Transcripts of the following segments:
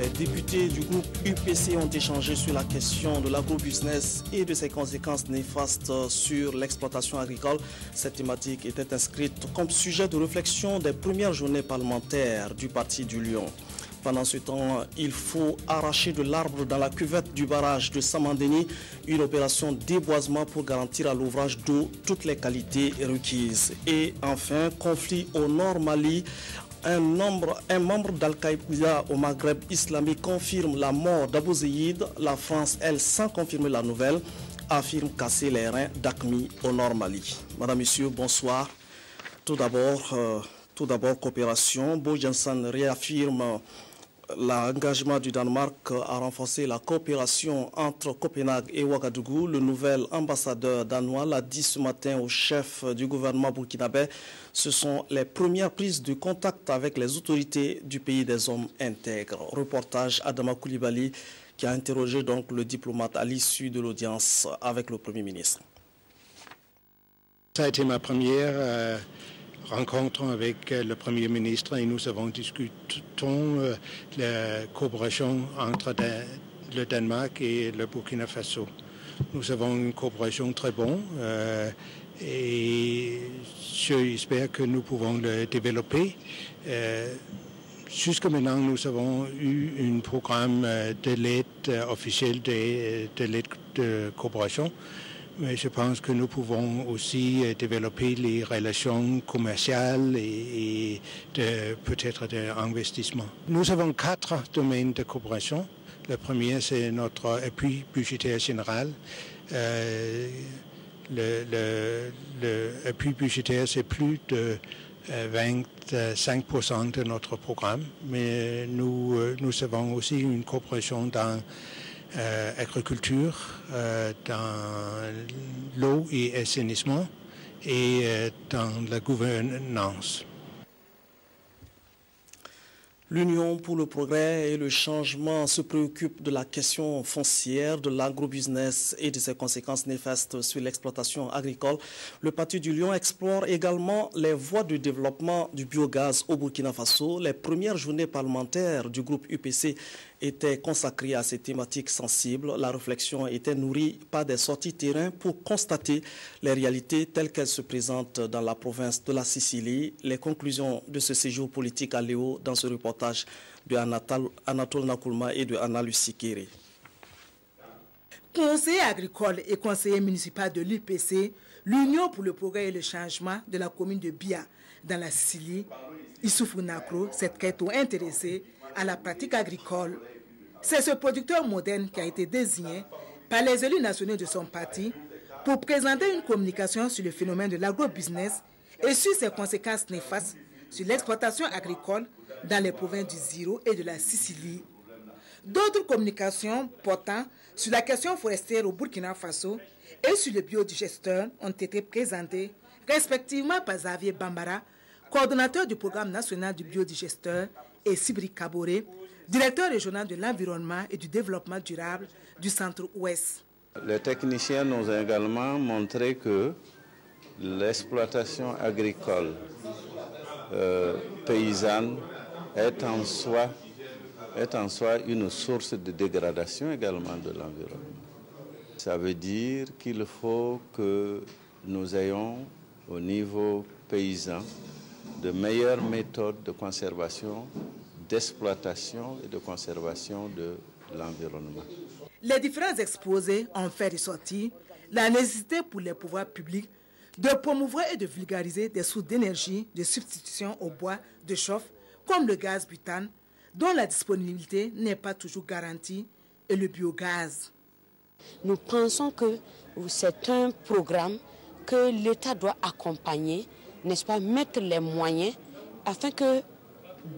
Les députés du groupe UPC ont échangé sur la question de l'agrobusiness et de ses conséquences néfastes sur l'exploitation agricole. Cette thématique était inscrite comme sujet de réflexion des premières journées parlementaires du Parti du Lion. Pendant ce temps, il faut arracher de l'arbre dans la cuvette du barrage de Samandeni, une opération déboisement pour garantir à l'ouvrage d'eau toutes les qualités requises. Et enfin, conflit au nord Mali. Un membre d'Al-Qaïda au Maghreb islamique confirme la mort d'Abou Zeid. La France, elle, sans confirmer la nouvelle, affirme casser les reins d'Aqmi au nord Mali. Madame, Monsieur, bonsoir. Tout d'abord, coopération. Bo Jensen réaffirme l'engagement du Danemark à renforcer la coopération entre Copenhague et Ouagadougou. Le nouvel ambassadeur danois l'a dit ce matin au chef du gouvernement burkinabé. Ce sont les premières prises de contact avec les autorités du pays des hommes intègres. Reportage Adama Koulibaly qui a interrogé donc le diplomate à l'issue de l'audience avec le Premier ministre. Ça a été ma première rencontre avec le Premier ministre et nous avons discuté la coopération entre le Danemark et le Burkina Faso. Nous avons une coopération très bonne et j'espère que nous pouvons le développer. Jusqu'à maintenant, nous avons eu un programme de l'aide officielle de l'aide de coopération. Mais je pense que nous pouvons aussi développer les relations commerciales et peut-être d'investissement. Nous avons 4 domaines de coopération. Le premier, c'est notre appui budgétaire général. L'appui budgétaire, c'est plus de 25% de notre programme. Mais nous avons aussi une coopération dans agriculture, dans l'eau et assainissement et dans la gouvernance. L'Union pour le progrès et le changement se préoccupe de la question foncière, de l'agrobusiness et de ses conséquences néfastes sur l'exploitation agricole. Le Parti du Lion explore également les voies de développement du biogaz au Burkina Faso. Les premières journées parlementaires du groupe UPC étaient consacrées à ces thématiques sensibles. La réflexion était nourrie par des sorties terrain pour constater les réalités telles qu'elles se présentent dans la province de la Sicile. Les conclusions de ce séjour politique à Léo dans ce reportage de Anatole Nakoulma et de Anna Lucikere. Conseiller agricole et conseiller municipal de l'UPC, l'Union pour le progrès et le changement de la commune de Bia dans la Sicile, Issoufou Nakro s'est très tôt intéressé à la pratique agricole. C'est ce producteur moderne qui a été désigné par les élus nationaux de son parti pour présenter une communication sur le phénomène de l'agrobusiness et sur ses conséquences néfastes sur l'exploitation agricole dans les provinces du Ziro et de la Sicile. D'autres communications portant sur la question forestière au Burkina Faso et sur le biodigesteur ont été présentées respectivement par Xavier Bambara, coordonnateur du programme national du biodigesteur, et Sibri Kaboré, directeur régional de l'environnement et du développement durable du Centre-Ouest. Les techniciens nous ont également montré que l'exploitation agricole paysanne est en soi une source de dégradation également de l'environnement. Ça veut dire qu'il faut que nous ayons au niveau paysan de meilleures méthodes de conservation, d'exploitation et de conservation de l'environnement. Les différents exposés ont fait ressortir la nécessité pour les pouvoirs publics de promouvoir et de vulgariser des sources d'énergie de substitution au bois de chauffe, comme le gaz butane, dont la disponibilité n'est pas toujours garantie, et le biogaz. Nous pensons que c'est un programme que l'État doit accompagner, n'est-ce pas, mettre les moyens afin que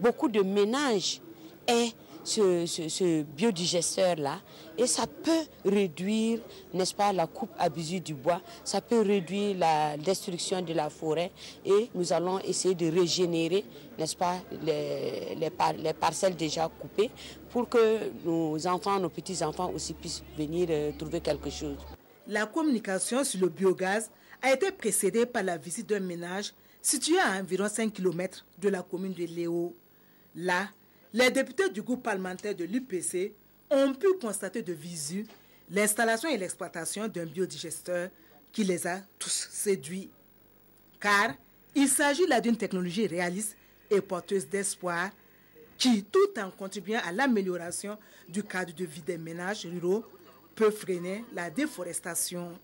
beaucoup de ménages aient ce biodigesteur-là, et ça peut réduire, n'est-ce pas, la coupe abusive du bois, ça peut réduire la destruction de la forêt, et nous allons essayer de régénérer, n'est-ce pas, les parcelles déjà coupées pour que nos enfants, nos petits-enfants aussi puissent venir trouver quelque chose. La communication sur le biogaz a été précédée par la visite d'un ménage situé à environ 5 km de la commune de Léo. Là, Les députés du groupe parlementaire de l'UPC ont pu constater de visu l'installation et l'exploitation d'un biodigesteur qui les a tous séduits. Car il s'agit là d'une technologie réaliste et porteuse d'espoir qui, tout en contribuant à l'amélioration du cadre de vie des ménages ruraux, peut freiner la déforestation.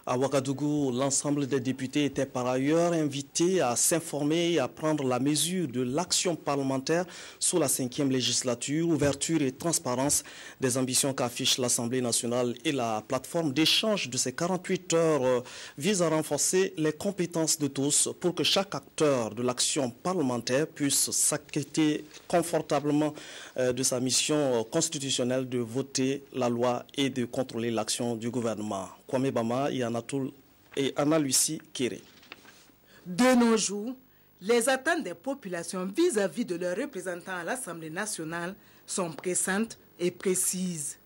À Ouagadougou, l'ensemble des députés étaient par ailleurs invités à s'informer et à prendre la mesure de l'action parlementaire sous la 5e législature, ouverture et transparence des ambitions qu'affiche l'Assemblée nationale et la plateforme d'échange de ces 48 heures vise à renforcer les compétences de tous pour que chaque acteur de l'action parlementaire puisse s'acquitter confortablement de sa mission constitutionnelle de voter la loi et de contrôler l'action du gouvernement. Kwame Bama et Anna Lucie Kéré. De nos jours, les attentes des populations vis-à-vis de leurs représentants à l'Assemblée nationale sont pressantes et précises.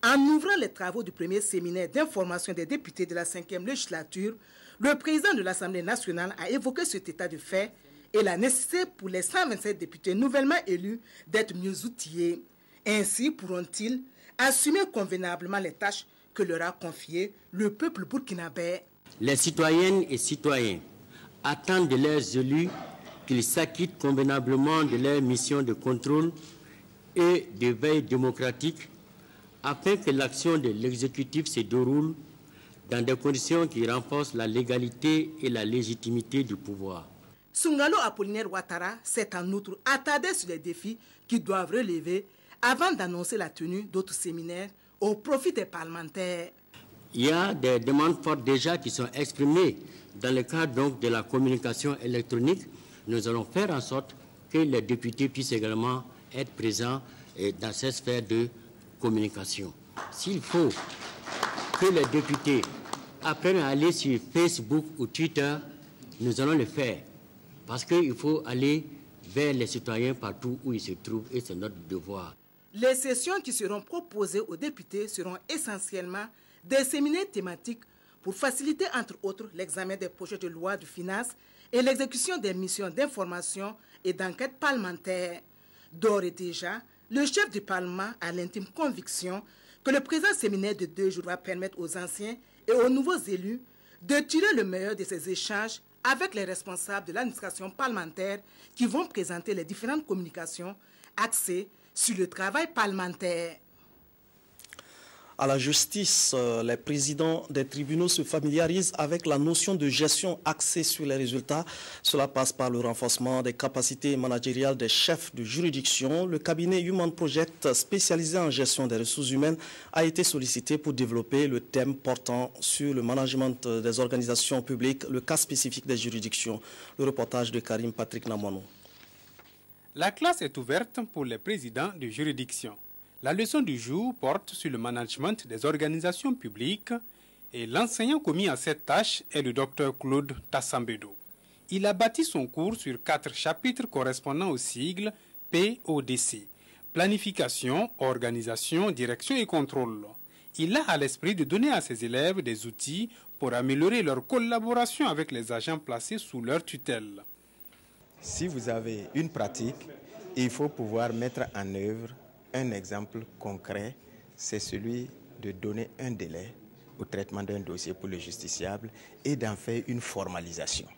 En ouvrant les travaux du premier séminaire d'information des députés de la 5e législature, le président de l'Assemblée nationale a évoqué cet état de fait et la nécessité pour les 127 députés nouvellement élus d'être mieux outillés. Ainsi pourront-ils assumer convenablement les tâches que leur a confié le peuple burkinabé. Les citoyennes et citoyens attendent de leurs élus qu'ils s'acquittent convenablement de leur mission de contrôle et de veille démocratique afin que l'action de l'exécutif se déroule dans des conditions qui renforcent la légalité et la légitimité du pouvoir. Sungalo Apollinaire Ouattara s'est en outre attardé sur les défis qu'ils doivent relever avant d'annoncer la tenue d'autres séminaires au profit des parlementaires. Il y a des demandes fortes déjà qui sont exprimées dans le cadre donc de la communication électronique. Nous allons faire en sorte que les députés puissent également être présents dans cette sphère de communication. S'il faut que les députés apprennent à aller sur Facebook ou Twitter, nous allons le faire. Parce qu'il faut aller vers les citoyens partout où ils se trouvent et c'est notre devoir. Les sessions qui seront proposées aux députés seront essentiellement des séminaires thématiques pour faciliter, entre autres, l'examen des projets de loi de finances et l'exécution des missions d'information et d'enquête parlementaire. D'ores et déjà, le chef du Parlement a l'intime conviction que le présent séminaire de 2 jours va permettre aux anciens et aux nouveaux élus de tirer le meilleur de ces échanges avec les responsables de l'administration parlementaire qui vont présenter les différentes communications axées sur le travail parlementaire. À la justice, les présidents des tribunaux se familiarisent avec la notion de gestion axée sur les résultats. Cela passe par le renforcement des capacités managériales des chefs de juridiction. Le cabinet Human Project, spécialisé en gestion des ressources humaines, a été sollicité pour développer le thème portant sur le management des organisations publiques, le cas spécifique des juridictions. Le reportage de Karim Patrick Namono. La classe est ouverte pour les présidents de juridiction. La leçon du jour porte sur le management des organisations publiques et l'enseignant commis à cette tâche est le Dr Claude Tassambedo. Il a bâti son cours sur 4 chapitres correspondant au sigle PODC, planification, organisation, direction et contrôle. Il a à l'esprit de donner à ses élèves des outils pour améliorer leur collaboration avec les agents placés sous leur tutelle. Si vous avez une pratique, il faut pouvoir mettre en œuvre un exemple concret, c'est celui de donner un délai au traitement d'un dossier pour le justiciable et d'en faire une formalisation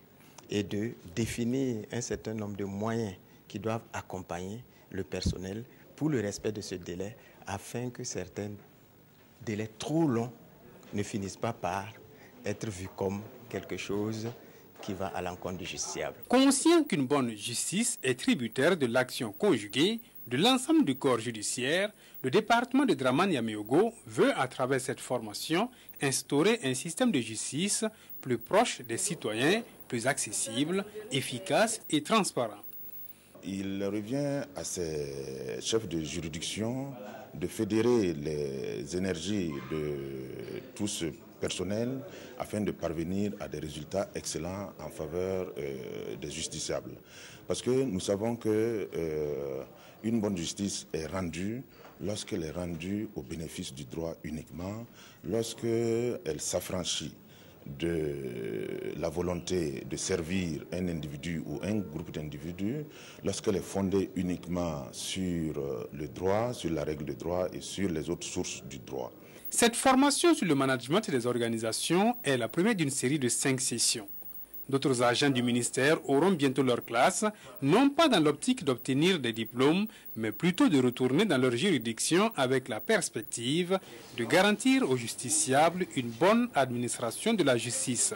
et de définir un certain nombre de moyens qui doivent accompagner le personnel pour le respect de ce délai afin que certains délais trop longs ne finissent pas par être vus comme quelque chose qui va à l'encontre du justiciable. Conscient qu'une bonne justice est tributaire de l'action conjuguée de l'ensemble du corps judiciaire, le département de Dramane-Yameogo veut, à travers cette formation, instaurer un système de justice plus proche des citoyens, plus accessible, efficace et transparent. Il revient à ces chefs de juridiction de fédérer les énergies de tout ce personnel afin de parvenir à des résultats excellents en faveur des justiciables. Parce que nous savons que une bonne justice est rendue lorsqu'elle est rendue au bénéfice du droit uniquement, lorsqu'elle s'affranchit de la volonté de servir un individu ou un groupe d'individus, lorsqu'elle est fondée uniquement sur le droit, sur la règle de droit et sur les autres sources du droit. Cette formation sur le management des organisations est la première d'une série de 5 sessions. D'autres agents du ministère auront bientôt leur classe, non pas dans l'optique d'obtenir des diplômes, mais plutôt de retourner dans leur juridiction avec la perspective de garantir aux justiciables une bonne administration de la justice.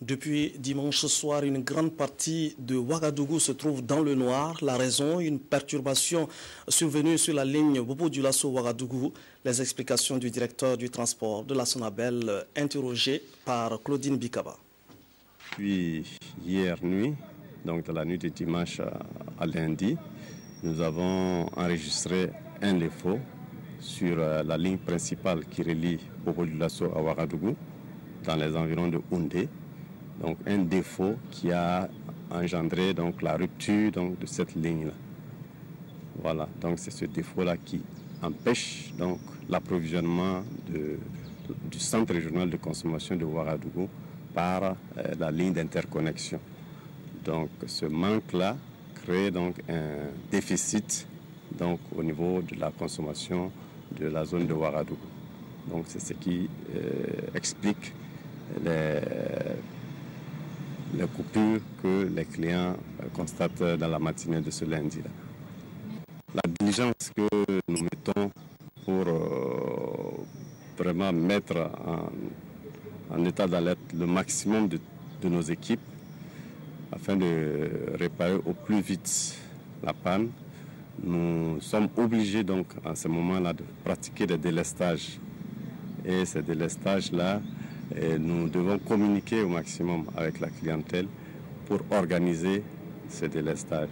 Depuis dimanche soir, une grande partie de Ouagadougou se trouve dans le noir. La raison, une perturbation survenue sur la ligne Bobo-Dioulasso-Ouagadougou. Les explications du directeur du transport de la Sonabel, interrogé par Claudine Bikaba. Puis hier nuit, donc de la nuit de dimanche à lundi, nous avons enregistré un défaut sur la ligne principale qui relie Bobo-Dioulasso à Ouagadougou, dans les environs de Houndé. Donc un défaut qui a engendré donc la rupture donc de cette ligne-là. Voilà, donc c'est ce défaut-là qui empêche donc l'approvisionnement du centre régional de consommation de Ouagadougou par la ligne d'interconnexion. Donc ce manque-là crée donc un déficit donc au niveau de la consommation de la zone de Ouagadougou. Donc c'est ce qui explique les coupures que les clients constatent dans la matinée de ce lundi-là. La diligence que nous mettons pour vraiment mettre en état d'alerte le maximum de nos équipes afin de réparer au plus vite la panne, nous sommes obligés donc en ce moment-là de pratiquer des délestages. Et ces délestages-là, nous devons communiquer au maximum avec la clientèle pour organiser ces délestages.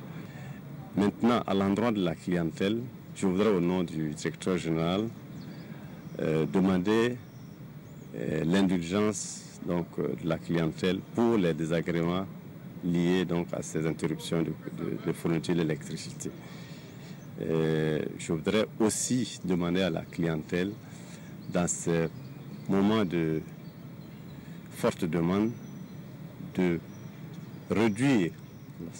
Maintenant, à l'endroit de la clientèle, je voudrais au nom du directeur général demander l'indulgence donc, de la clientèle pour les désagréments liés donc, à ces interruptions de fourniture d'électricité. Je voudrais aussi demander à la clientèle, dans ces moments de forte demande, de réduire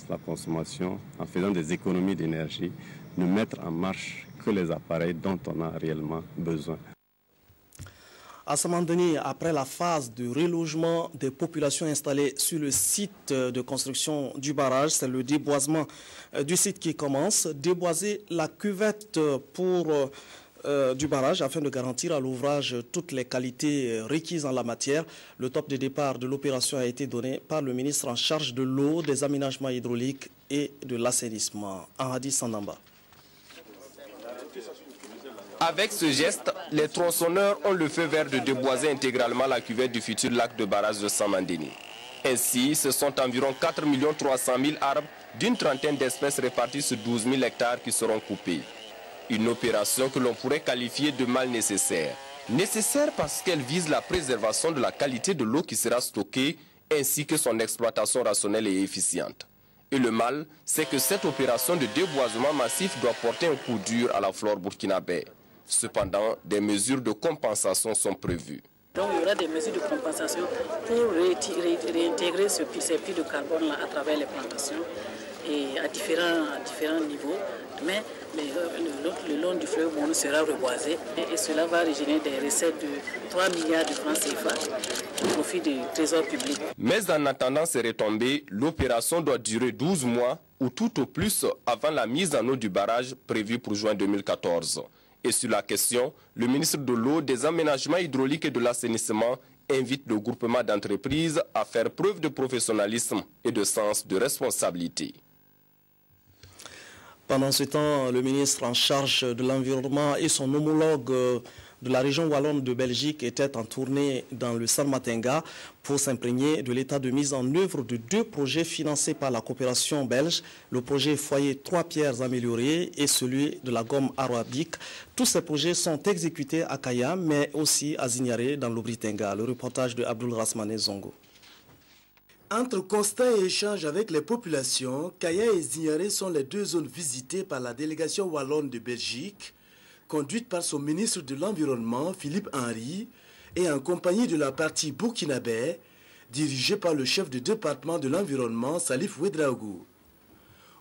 la consommation en faisant des économies d'énergie, ne mettre en marche que les appareils dont on a réellement besoin. À Samandani, après la phase de relogement des populations installées sur le site de construction du barrage, c'est le déboisement du site qui commence. Déboiser la cuvette du barrage afin de garantir à l'ouvrage toutes les qualités requises en la matière. Le top de départ de l'opération a été donné par le ministre en charge de l'eau, des aménagements hydrauliques et de l'assainissement, Ahadi Sandamba. Avec ce geste, les tronçonneurs ont le feu vert de déboiser intégralement la cuvette du futur lac de barrage de Samandini. Ainsi, ce sont environ 4 300 000 arbres d'une trentaine d'espèces réparties sur 12 000 hectares qui seront coupés. Une opération que l'on pourrait qualifier de mal nécessaire. Nécessaire parce qu'elle vise la préservation de la qualité de l'eau qui sera stockée ainsi que son exploitation rationnelle et efficiente. Et le mal, c'est que cette opération de déboisement massif doit porter un coup dur à la flore burkinabé. Cependant, des mesures de compensation sont prévues. Donc il y aura des mesures de compensation pour réintégrer ces puits de carbone à travers les plantations et à différents niveaux. Mais le long du fleuve Bono sera reboisé et cela va régénérer des recettes de 3 milliards de francs CFA au profit du trésor public. Mais en attendant ces retombées, l'opération doit durer 12 mois ou tout au plus avant la mise en eau du barrage prévue pour juin 2014. Et sur la question, le ministre de l'eau, des aménagements hydrauliques et de l'assainissement invite le groupement d'entreprises à faire preuve de professionnalisme et de sens de responsabilité. Pendant ce temps, le ministre en charge de l'environnement et son homologue de la région wallonne de Belgique étaient en tournée dans le Salmatinga pour s'imprégner de l'état de mise en œuvre de 2 projets financés par la coopération belge, le projet Foyer 3 pierres améliorées et celui de la gomme arabique. Tous ces projets sont exécutés à Kaya, mais aussi à Zignaré dans l'Obritinga. Le reportage de Abdul Rasmane Zongo. Entre constat et échange avec les populations, Kaya et Zignaré sont les 2 zones visitées par la délégation wallonne de Belgique, conduite par son ministre de l'Environnement, Philippe Henry, et en compagnie de la partie burkinabé, dirigée par le chef de département de l'environnement Salif Ouedraogo.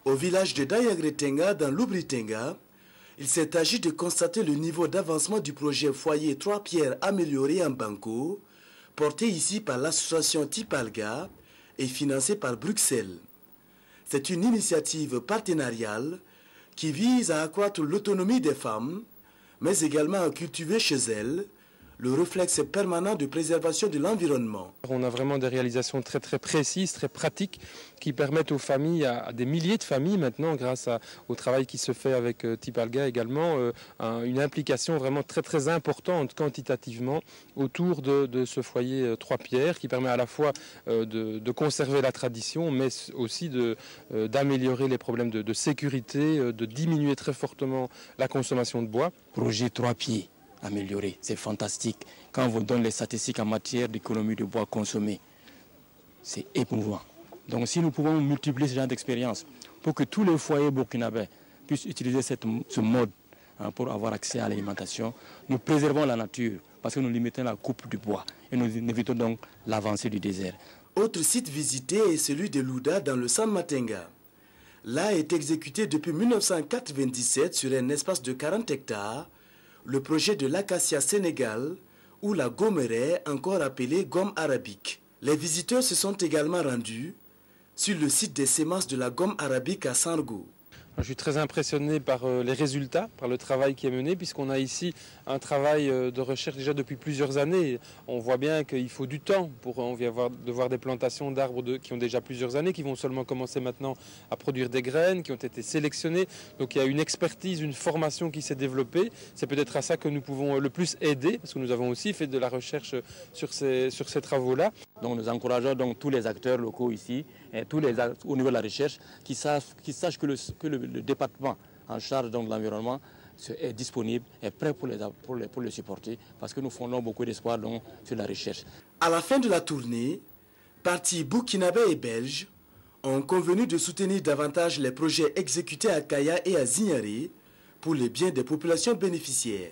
Au village de Dayagretenga, dans l'Oubritenga, il s'est agi de constater le niveau d'avancement du projet foyer 3 pierres amélioré en Banco, porté ici par l'association Tipalga et financé par Bruxelles. C'est une initiative partenariale qui vise à accroître l'autonomie des femmes, mais également à cultiver chez elles le réflexe permanent de préservation de l'environnement. On a vraiment des réalisations très précises, très pratiques, qui permettent aux familles, à des milliers de familles maintenant, grâce au travail qui se fait avec Tipalga également, une implication vraiment très importante quantitativement autour de ce foyer 3 pierres, qui permet à la fois de conserver la tradition, mais aussi d'améliorer les problèmes de sécurité, de diminuer très fortement la consommation de bois. Projet 3 pieds. Amélioré, c'est fantastique. Quand on vous donne les statistiques en matière d'économie de bois consommé, c'est émouvant. Donc si nous pouvons multiplier ce genre d'expérience pour que tous les foyers burkinabés puissent utiliser ce mode pour avoir accès à l'alimentation, nous préservons la nature parce que nous limitons la coupe du bois et nous évitons donc l'avancée du désert. Autre site visité est celui de Louda dans le San Matenga. Là est exécuté depuis 1997 sur un espace de 40 hectares le projet de l'acacia Sénégal ou la gommeraie, encore appelée gomme arabique. Les visiteurs se sont également rendus sur le site des semences de la gomme arabique à Sango. Je suis très impressionné par les résultats, par le travail qui est mené, puisqu'on a ici un travail de recherche déjà depuis plusieurs années. On voit bien qu'il faut du temps pour de voir des plantations d'arbres qui ont déjà plusieurs années, qui vont seulement commencer maintenant à produire des graines, qui ont été sélectionnées. Donc il y a une expertise, une formation qui s'est développée. C'est peut-être à ça que nous pouvons le plus aider, parce que nous avons aussi fait de la recherche sur ces travaux-là. Donc nous encourageons donc tous les acteurs locaux ici, et au niveau de la recherche, qui sachent que le département en charge de l'environnement est disponible et prêt pour le supporter, parce que nous fondons beaucoup d'espoir sur la recherche. À la fin de la tournée, partis burkinabés et belges ont convenu de soutenir davantage les projets exécutés à Kaya et à Zignaré pour le bien des populations bénéficiaires.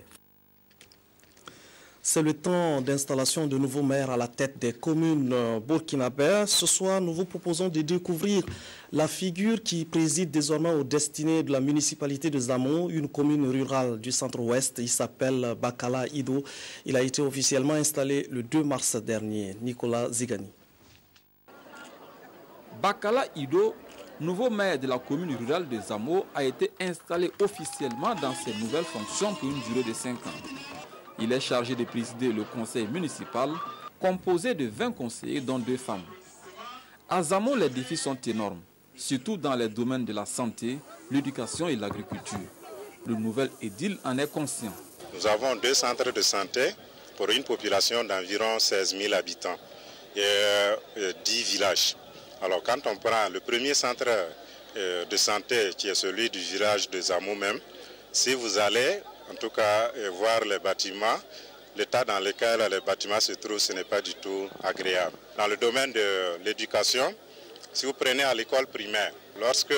C'est le temps d'installation de nouveaux maires à la tête des communes burkinabées. Ce soir, nous vous proposons de découvrir la figure qui préside désormais aux destinées de la municipalité de Zamo, une commune rurale du centre-ouest. Il s'appelle Bakala Ido. Il a été officiellement installé le 2 mars dernier. Nicolas Zigani. Bakala Ido, nouveau maire de la commune rurale de Zamo, a été installé officiellement dans ses nouvelles fonctions pour une durée de 5 ans. Il est chargé de présider le conseil municipal, composé de 20 conseillers, dont 2 femmes. À Zamo, les défis sont énormes, surtout dans les domaines de la santé, l'éducation et l'agriculture. Le nouvel édile en est conscient. Nous avons 2 centres de santé pour une population d'environ 16 000 habitants et 10 villages. Alors quand on prend le premier centre de santé, qui est celui du village de Zamo même, si vous allez en tout cas voir les bâtiments, l'état dans lequel les bâtiments se trouvent, ce n'est pas du tout agréable. Dans le domaine de l'éducation, si vous prenez à l'école primaire, lorsque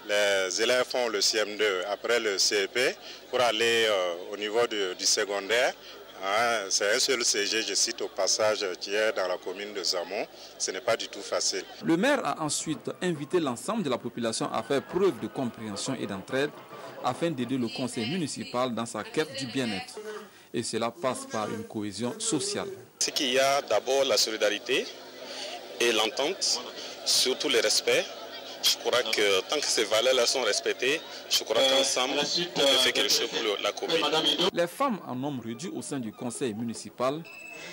les élèves font le CM2 après le CEP, pour aller au niveau du secondaire, c'est un seul CG, je cite au passage, qui est dans la commune de Zamo. Ce n'est pas du tout facile. Le maire a ensuite invité l'ensemble de la population à faire preuve de compréhension et d'entraide afin d'aider le conseil municipal dans sa quête du bien-être. Et cela passe par une cohésion sociale. C'est qu'il y a d'abord la solidarité et l'entente, surtout le respect. Je crois que tant que ces valeurs-là sont respectées, je crois qu'ensemble, on peut faire quelque chose pour la commune. Les femmes en nombre réduit au sein du conseil municipal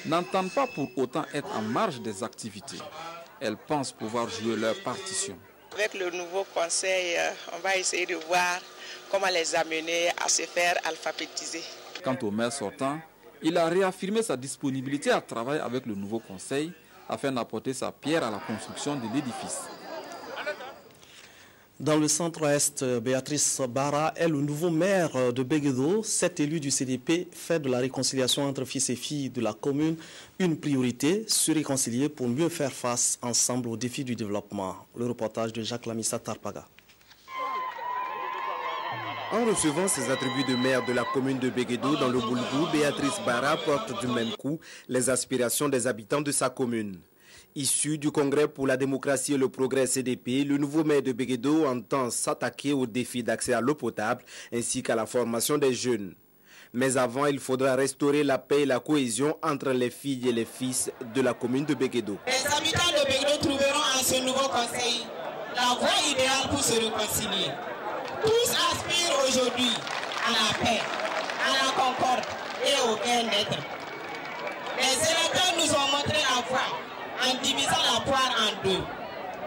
n'entendent pas pour autant être en marge des activités. Elles pensent pouvoir jouer leur partition. Avec le nouveau conseil, on va essayer de voir comment les amener à se faire alphabétiser. Quant au maire sortant, il a réaffirmé sa disponibilité à travailler avec le nouveau conseil afin d'apporter sa pierre à la construction de l'édifice. Dans le centre-est, Béatrice Bara est le nouveau maire de Béguédo. Cet élu du CDP fait de la réconciliation entre fils et filles de la commune une priorité, se réconcilier pour mieux faire face ensemble aux défis du développement. Le reportage de Jacques Lamissa Tarpaga. En recevant ses attributs de maire de la commune de Béguédo dans le Boulgou, Béatrice Barra porte du même coup les aspirations des habitants de sa commune. Issu du Congrès pour la démocratie et le progrès CDP, le nouveau maire de Béguédo entend s'attaquer au défi d'accès à l'eau potable ainsi qu'à la formation des jeunes. Mais avant, il faudra restaurer la paix et la cohésion entre les filles et les fils de la commune de Béguédo. Les habitants de Béguédo trouveront en ce nouveau conseil la voie idéale pour se réconcilier. Tous aspirent aujourd'hui à la paix, à la concorde et au bien-être. Les électeurs nous ont montré la voie en divisant la poire en deux,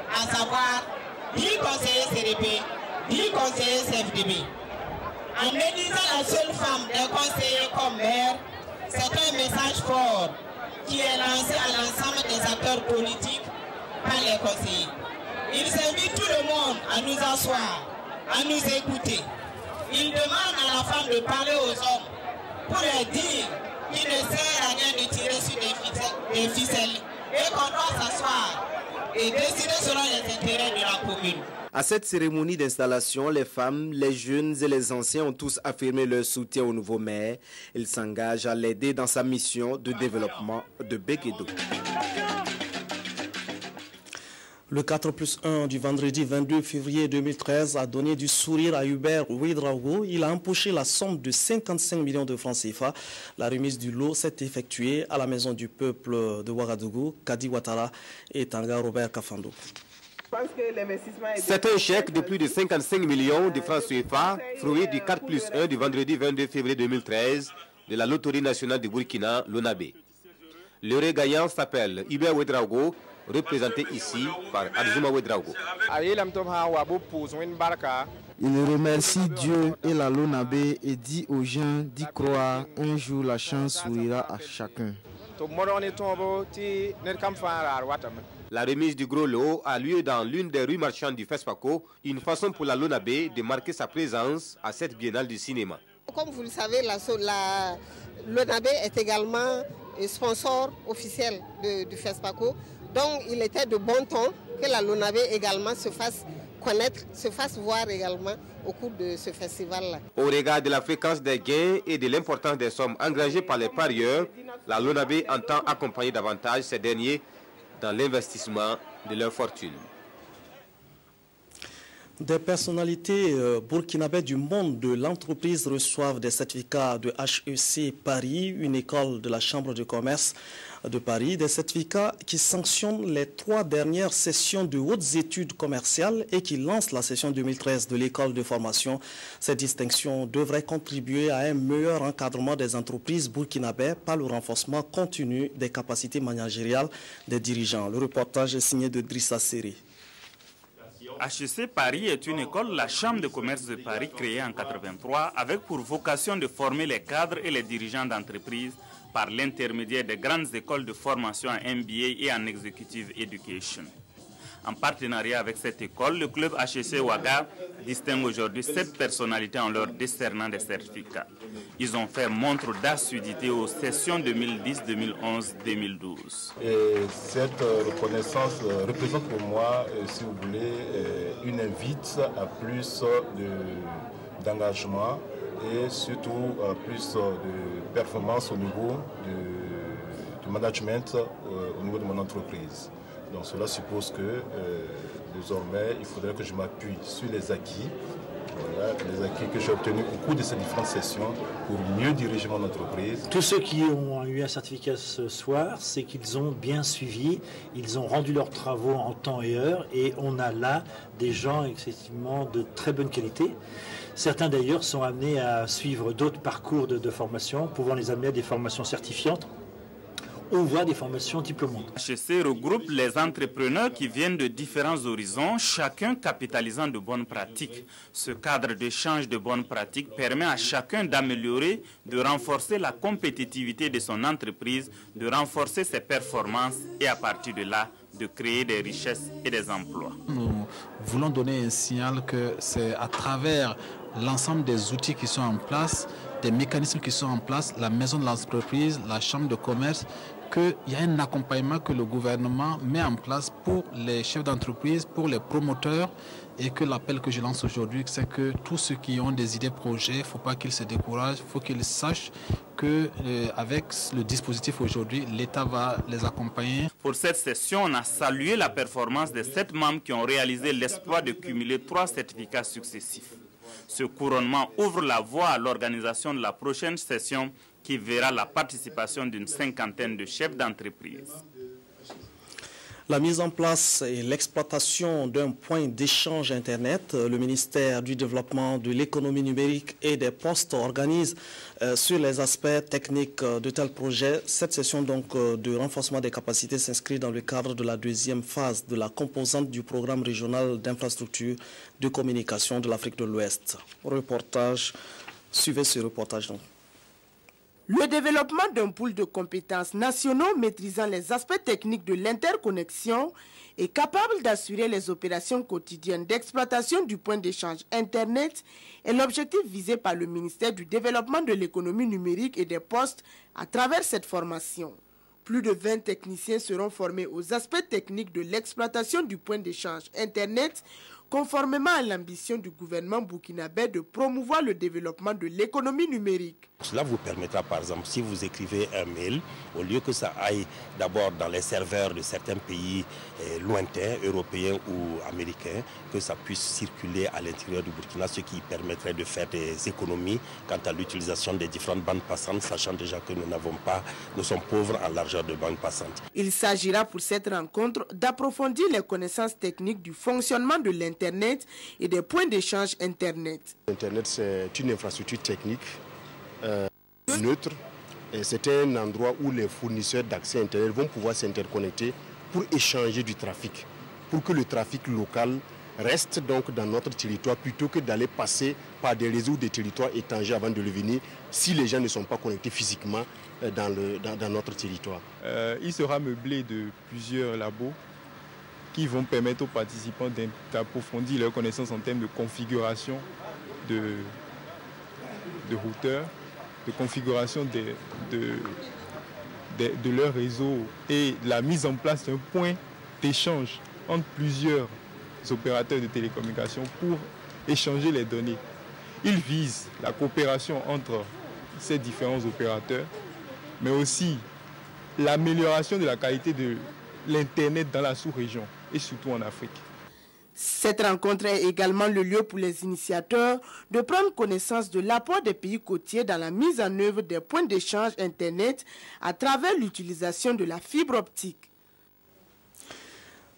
à savoir 10 conseillers CDP, 10 conseillers CFDB. En élisant la seule femme des conseillers comme maire, c'est un message fort qui est lancé à l'ensemble des acteurs politiques par les conseillers. Ils invitent tout le monde à nous asseoir, à nous écouter. Ils demandent à la femme de parler aux hommes pour leur dire qu'il ne sert à rien de tirer sur des ficelles et qu'on doit s'asseoir et décider selon les intérêts de la commune. À cette cérémonie d'installation, les femmes, les jeunes et les anciens ont tous affirmé leur soutien au nouveau maire. Ils s'engagent à l'aider dans sa mission de développement de Béguédo. Le 4+1 du vendredi 22 février 2013 a donné du sourire à Hubert Ouedraogo. Il a empoché la somme de 55 millions de francs CFA. La remise du lot s'est effectuée à la Maison du Peuple de Ouagadougou, Kadi Ouattara et Tanga Robert Kafando. C'est un chèque de plus de 55 millions de francs CFA, fruit du 4+1 du vendredi 22 février 2013 de la Loterie nationale du Burkina, l'ONABE. Le gagnant s'appelle Hubert Ouedraogo, représenté ici par Adjouma Ouedraogo. Il remercie Dieu et la LONABE et dit aux gens d'y croire, un jour la chance sourira à chacun. La remise du gros lot a lieu dans l'une des rues marchandes du FESPACO, une façon pour la LONABE de marquer sa présence à cette biennale du cinéma. Comme vous le savez, la LONABE est également sponsor officiel du FESPACO. Donc il était de bon ton que la LONABE également se fasse connaître, se fasse voir également au cours de ce festival-là. Au regard de la fréquence des gains et de l'importance des sommes engagées par les parieurs, la LONABE entend accompagner davantage ces derniers dans l'investissement de leur fortune. Des personnalités burkinabées du monde de l'entreprise reçoivent des certificats de HEC Paris, une école de la Chambre de commerce de Paris, des certificats qui sanctionnent les 3 dernières sessions de hautes études commerciales et qui lancent la session 2013 de l'école de formation. Ces distinctions devraient contribuer à un meilleur encadrement des entreprises burkinabées par le renforcement continu des capacités managériales des dirigeants. Le reportage est signé de Drissa Seri. HEC Paris est une école de la Chambre de commerce de Paris créée en 1983 avec pour vocation de former les cadres et les dirigeants d'entreprises par l'intermédiaire des grandes écoles de formation en MBA et en Executive Education. En partenariat avec cette école, le club HEC Ouaga distingue aujourd'hui 7 personnalités en leur décernant des certificats. Ils ont fait montre d'assiduité aux sessions 2010, 2011, 2012. Et cette reconnaissance représente pour moi, si vous voulez, une invite à plus d'engagement et surtout à plus de performance au niveau du management au niveau de mon entreprise. Donc cela suppose que désormais, il faudrait que je m'appuie sur les acquis, les acquis que j'ai obtenus au cours de ces différentes sessions pour mieux diriger mon entreprise. Tous ceux qui ont eu un certificat ce soir, c'est qu'ils ont bien suivi, ils ont rendu leurs travaux en temps et heure et on a là des gens effectivement de très bonne qualité. Certains d'ailleurs sont amenés à suivre d'autres parcours de formation, pouvant les amener à des formations certifiantes. On voit des formations diplômantes. HEC regroupe les entrepreneurs qui viennent de différents horizons, chacun capitalisant de bonnes pratiques. Ce cadre d'échange de bonnes pratiques permet à chacun d'améliorer, de renforcer la compétitivité de son entreprise, de renforcer ses performances et à partir de là, de créer des richesses et des emplois. Nous voulons donner un signal que c'est à travers l'ensemble des outils qui sont en place, des mécanismes qui sont en place, la maison de l'entreprise, la chambre de commerce, qu'il y a un accompagnement que le gouvernement met en place pour les chefs d'entreprise, pour les promoteurs, et que l'appel que je lance aujourd'hui, c'est que tous ceux qui ont des idées projets, il ne faut pas qu'ils se découragent, il faut qu'ils sachent qu'avec le dispositif aujourd'hui, l'État va les accompagner. Pour cette session, on a salué la performance des 7 membres qui ont réalisé l'exploit de cumuler 3 certificats successifs. Ce couronnement ouvre la voie à l'organisation de la prochaine session qui verra la participation d'une 50aine de chefs d'entreprise. La mise en place et l'exploitation d'un point d'échange Internet, le ministère du Développement de l'économie numérique et des postes organise sur les aspects techniques de tels projets. Cette session donc de renforcement des capacités s'inscrit dans le cadre de la 2e phase de la composante du programme régional d'infrastructure de communication de l'Afrique de l'Ouest. Reportage, suivez ce reportage donc. Le développement d'un pool de compétences nationaux maîtrisant les aspects techniques de l'interconnexion est capable d'assurer les opérations quotidiennes d'exploitation du point d'échange Internet est l'objectif visé par le ministère du Développement de l'économie numérique et des postes à travers cette formation. Plus de 20 techniciens seront formés aux aspects techniques de l'exploitation du point d'échange Internet, conformément à l'ambition du gouvernement burkinabé de promouvoir le développement de l'économie numérique. Cela vous permettra, par exemple, si vous écrivez un mail, au lieu que ça aille d'abord dans les serveurs de certains pays lointains, européens ou américains, que ça puisse circuler à l'intérieur du Burkina, ce qui permettrait de faire des économies quant à l'utilisation des différentes bandes passantes, sachant déjà que nous sommes pauvres en largeur de bandes passantes. Il s'agira pour cette rencontre d'approfondir les connaissances techniques du fonctionnement de l'Internet et des points d'échange Internet. Internet, c'est une infrastructure technique neutre. C'est un endroit où les fournisseurs d'accès Internet vont pouvoir s'interconnecter pour échanger du trafic, pour que le trafic local reste donc dans notre territoire plutôt que d'aller passer par des réseaux de territoires étrangers avant de le venir si les gens ne sont pas connectés physiquement dans notre territoire. Il sera meublé de plusieurs labos qui vont permettre aux participants d'approfondir leurs connaissances en termes de configuration de routeurs, de configuration de leur réseau et la mise en place d'un point d'échange entre plusieurs opérateurs de télécommunications pour échanger les données. Ils visent la coopération entre ces différents opérateurs, mais aussi l'amélioration de la qualité de l'Internet dans la sous-région et surtout en Afrique. Cette rencontre est également le lieu pour les initiateurs de prendre connaissance de l'apport des pays côtiers dans la mise en œuvre des points d'échange Internet à travers l'utilisation de la fibre optique.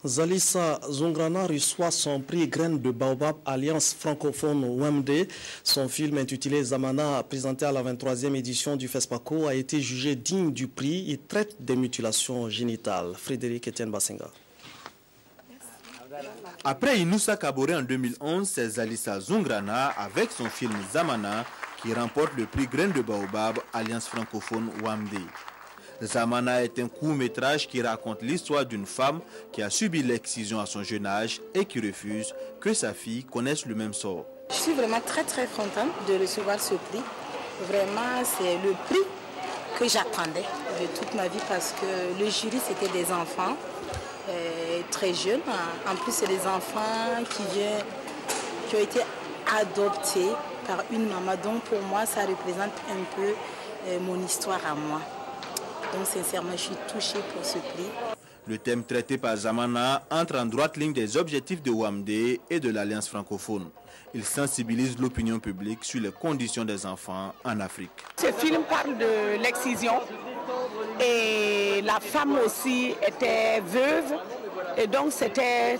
Zalissa Zongrana reçoit son prix Graines de Baobab Alliance francophone WAMD. Son film intitulé Zamana, présenté à la 23e édition du FESPACO, a été jugé digne du prix. Il traite des mutilations génitales. Frédéric Etienne Bassenga. Après Inoussa Kaboré en 2011, c'est Zalissa Zongrana avec son film Zamana qui remporte le prix Graines de Baobab Alliance francophone WAMD. Zamana est un court-métrage qui raconte l'histoire d'une femme qui a subi l'excision à son jeune âge et qui refuse que sa fille connaisse le même sort. Je suis vraiment très contente de recevoir ce prix. Vraiment, c'est le prix que j'attendais de toute ma vie parce que le jury, c'était des enfants très jeunes. En plus, c'est des enfants qui ont été adoptés par une maman. Donc pour moi, ça représente un peu mon histoire à moi. Donc sincèrement, je suis touchée pour ce prix. Le thème traité par Zamana entre en droite ligne des objectifs de WAMD et de l'Alliance francophone. Il sensibilise l'opinion publique sur les conditions des enfants en Afrique. Ce film parle de l'excision et la femme aussi était veuve et donc c'était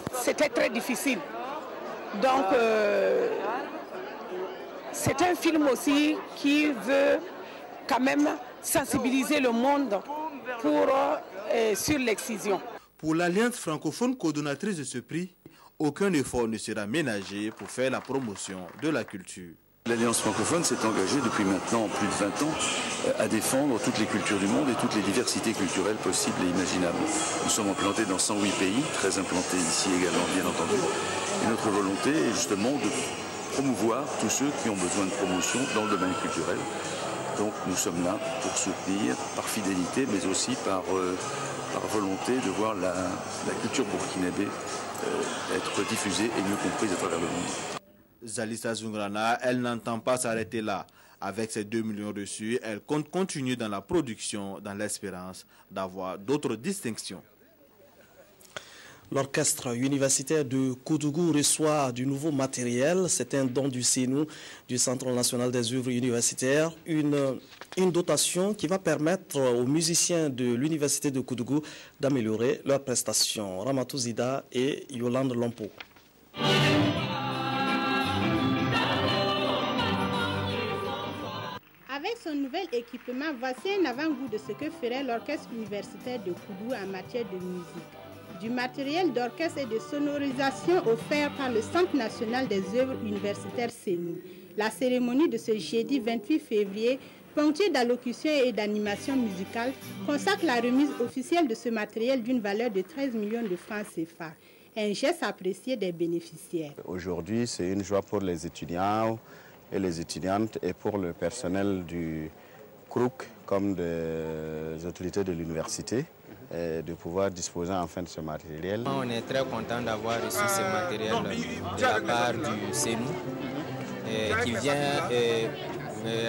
très difficile. Donc c'est un film aussi qui veut quand même sensibiliser le monde sur l'excision. Pour l'Alliance francophone coordonnatrice de ce prix, aucun effort ne sera ménagé pour faire la promotion de la culture. L'Alliance francophone s'est engagée depuis maintenant plus de 20 ans à défendre toutes les cultures du monde et toutes les diversités culturelles possibles et imaginables. Nous sommes implantés dans 108 pays, très implantés ici également bien entendu. Et notre volonté est justement de promouvoir tous ceux qui ont besoin de promotion dans le domaine culturel. Donc nous sommes là pour soutenir par fidélité, mais aussi par volonté de voir la culture burkinabé être diffusée et mieux comprise à travers le monde. Zalissa Zoungrana, elle n'entend pas s'arrêter là. Avec ses 2 millions reçus, elle compte continuer dans la production dans l'espérance d'avoir d'autres distinctions. L'orchestre universitaire de Koudougou reçoit du nouveau matériel. C'est un don du CENU, du Centre national des œuvres universitaires. Une dotation qui va permettre aux musiciens de l'université de Koudougou d'améliorer leurs prestations. Ramatou Zida et Yolande Lompo. Avec son nouvel équipement, voici un avant-goût de ce que ferait l'orchestre universitaire de Koudougou en matière de musique. Du matériel d'orchestre et de sonorisation offert par le Centre national des œuvres universitaires CENU. La cérémonie de ce jeudi 28 février, ponctuée d'allocutions et d'animations musicales, consacre la remise officielle de ce matériel d'une valeur de 13 millions de francs CFA. Un geste apprécié des bénéficiaires. Aujourd'hui, c'est une joie pour les étudiants et les étudiantes et pour le personnel du CROUC comme des autorités de l'université de pouvoir disposer enfin de ce matériel. On est très content d'avoir reçu ce matériel de la part du CENU qui vient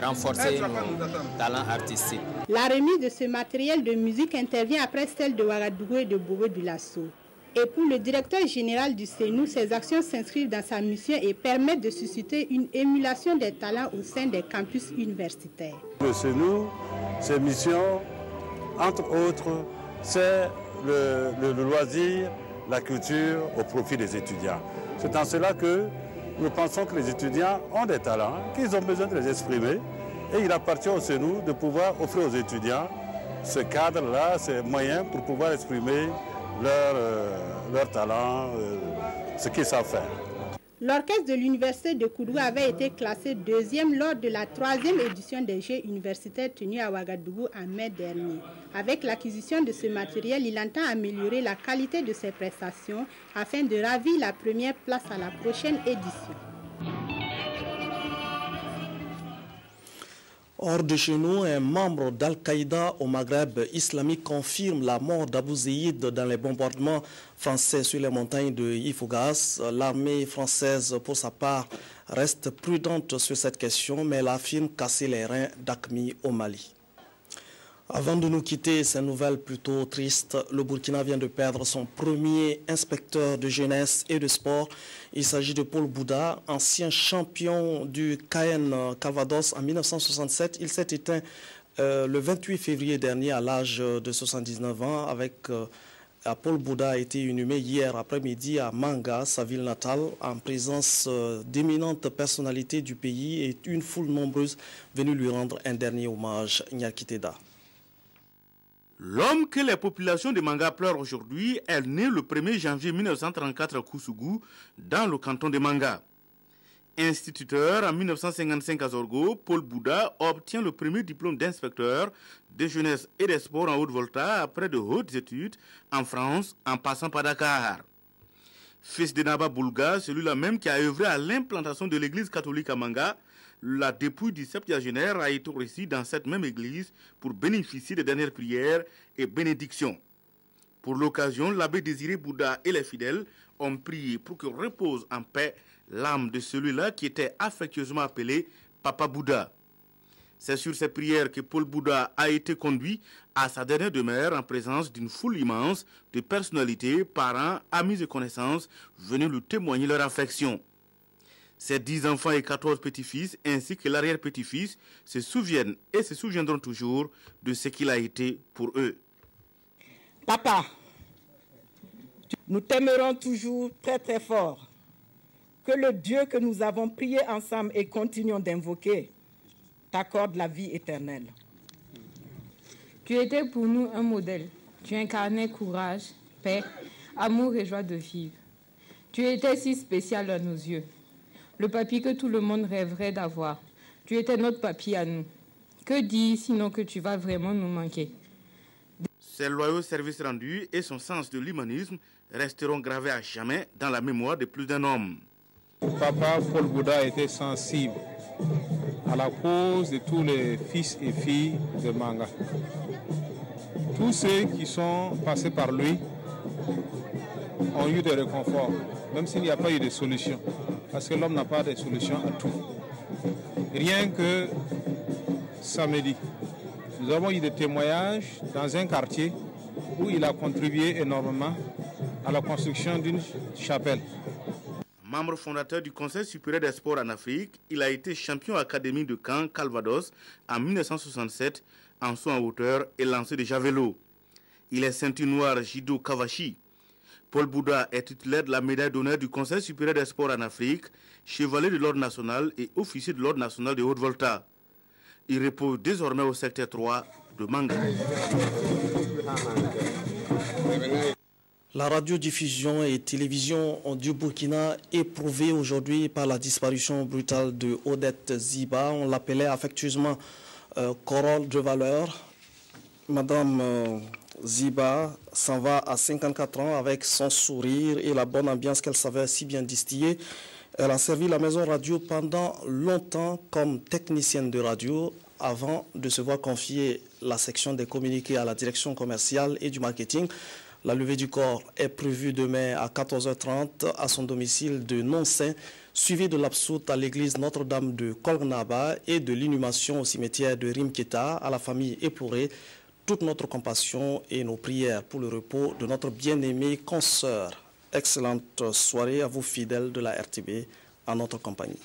renforcer nos talents artistiques. La remise de ce matériel de musique intervient après celle de Ouagadougou et de Bobo du Lasso. Et pour le directeur général du CENU, ces actions s'inscrivent dans sa mission et permettent de susciter une émulation des talents au sein des campus universitaires. Le CENU, ses missions, entre autres, c'est le loisir, la culture au profit des étudiants. C'est en cela que nous pensons que les étudiants ont des talents, qu'ils ont besoin de les exprimer. Et il appartient au CENU de pouvoir offrir aux étudiants ce cadre-là, ces moyens pour pouvoir exprimer leur talent, ce qu'ils savent faire. L'orchestre de l'université de Koudougou avait été classé 2e lors de la 3e édition des Jeux universitaires tenus à Ouagadougou en mai dernier. Avec l'acquisition de ce matériel, il entend améliorer la qualité de ses prestations afin de ravir la première place à la prochaine édition. Hors de chez nous, un membre d'Al-Qaïda au Maghreb islamique confirme la mort d'Abou Zeid dans les bombardements français sur les montagnes de Ifougas. L'armée française, pour sa part, reste prudente sur cette question, mais elle affirme casser les reins d'Aqmi au Mali. Avant de nous quitter, ces nouvelles plutôt tristes, le Burkina vient de perdre son premier inspecteur de jeunesse et de sport. Il s'agit de Paul Bouda, ancien champion du KN Calvados en 1967. Il s'est éteint le 28 février dernier à l'âge de 79 ans. Paul Bouda a été inhumé hier après-midi à Manga, sa ville natale, en présence d'éminentes personnalités du pays et une foule nombreuse venue lui rendre un dernier hommage. Nyakiteda. L'homme que les populations de Manga pleurent aujourd'hui est né le 1er janvier 1934 à Kousougou, dans le canton de Manga. Instituteur en 1955 à Zorgo, Paul Bouda obtient le premier diplôme d'inspecteur de jeunesse et des sports en Haute-Volta après de hautes études en France, en passant par Dakar. Fils de Naba Boulga, celui-là même qui a œuvré à l'implantation de l'église catholique à Manga, la dépouille du septuagénaire a été reçue dans cette même église pour bénéficier des dernières prières et bénédictions. Pour l'occasion, l'abbé Désiré Bouda et les fidèles ont prié pour que repose en paix l'âme de celui-là qui était affectueusement appelé Papa Bouda. C'est sur ces prières que Paul Bouda a été conduit à sa dernière demeure en présence d'une foule immense de personnalités, parents, amis et connaissances venus lui témoigner leur affection. Ses 10 enfants et 14 petits-fils ainsi que l'arrière-petit-fils se souviennent et se souviendront toujours de ce qu'il a été pour eux. Papa, nous t'aimerons toujours très très fort. Que le Dieu que nous avons prié ensemble et continuons d'invoquer t'accorde la vie éternelle. Tu étais pour nous un modèle. Tu incarnais courage, paix, amour et joie de vivre. Tu étais si spécial à nos yeux. Le papy que tout le monde rêverait d'avoir. Tu étais notre papy à nous. Que dire sinon que tu vas vraiment nous manquer? Ses loyaux services rendus et son sens de l'humanisme resteront gravés à jamais dans la mémoire de plus d'un homme. Papa Paul Bouddha était sensible à la cause de tous les fils et filles de Manga. Tous ceux qui sont passés par lui ont eu des réconforts, même s'il n'y a pas eu de solution, parce que l'homme n'a pas de solution à tout. Rien que samedi, nous avons eu des témoignages dans un quartier où il a contribué énormément à la construction d'une chapelle. Membre fondateur du Conseil supérieur des sports en Afrique, il a été champion académique de Caen, Calvados, en 1967, en saut en hauteur et lancé de javelot. Il est ceinture noire judo Kawashi. Paul Bouddha est titulaire de la médaille d'honneur du Conseil supérieur des sports en Afrique, chevalier de l'ordre national et officier de l'ordre national de Haute-Volta. Il repose désormais au secteur 3 de Manga. La radiodiffusion et télévision du Burkina éprouvée aujourd'hui par la disparition brutale de Odette Ziba. On l'appelait affectueusement Corolle de valeur. Madame Ziba s'en va à 54 ans avec son sourire et la bonne ambiance qu'elle savait si bien distiller. Elle a servi la maison radio pendant longtemps comme technicienne de radio avant de se voir confier la section des communiqués à la direction commerciale et du marketing. La levée du corps est prévue demain à 14h30 à son domicile de Nonsin, suivi de l'absoute à l'église Notre-Dame de Kolgnaba et de l'inhumation au cimetière de Rimketa. À la famille éplorée, toute notre compassion et nos prières pour le repos de notre bien-aimée consoeur. Excellente soirée à vous fidèles de la RTB, à notre compagnie.